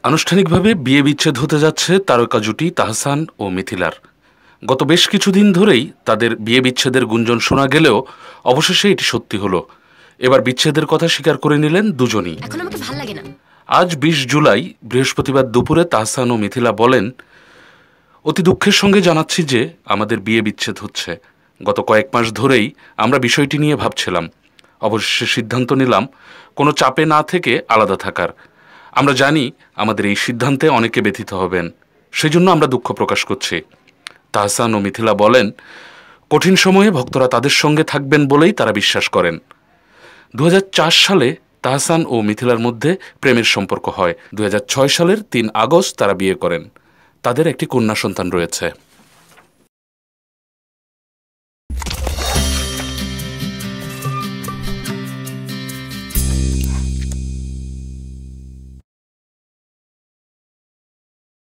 আনুষ্ঠানিকভাবে বিয়ে বিচ্ছেদ হতে যাচ্ছে তারকা জুটি তাহসান ও মিথিলার। গত বেশ কিছুদিন ধরেই তাদের বিয়ে বিচ্ছেদের গুঞ্জন শোনা গেলেও অবশেষে এটি সত্যি হলো। এবার বিচ্ছেদের কথা স্বীকার করে নিলেন দুজনই। এখন আমাকে ভাল লাগে না। আজ ২০ জুলাই বৃহস্পতিবার দুপুরে তাহসান ও মিথিলা বলেন, অতি দুঃখের সঙ্গে জানাচ্ছি যে আমাদের বিয়ে বিচ্ছেদ হচ্ছে। গত কয়েক মাস ধরেই আমরা বিষয়টি নিয়ে ভাবছিলাম। অবশেষে সিদ্ধান্ত নিলাম কোনো চাপে না থেকে আলাদা থাকার। আমরা জানি আমাদের এই সিদ্ধান্তে অনেকে ব্যথিত হবেন, সেজন্য আমরা দুঃখ প্রকাশ করছি। তাহসান ও মিথিলা বলেন, কঠিন সময়ে ভক্তরা তাদের সঙ্গে থাকবেন বলেই তারা বিশ্বাস করেন। ২০০৪ সালে তাহসান ও মিথিলার মধ্যে প্রেমের সম্পর্ক হয়। ২০০৬ সালের ৩ আগস্ট তারা বিয়ে করেন। তাদের একটি কন্যা সন্তান রয়েছে।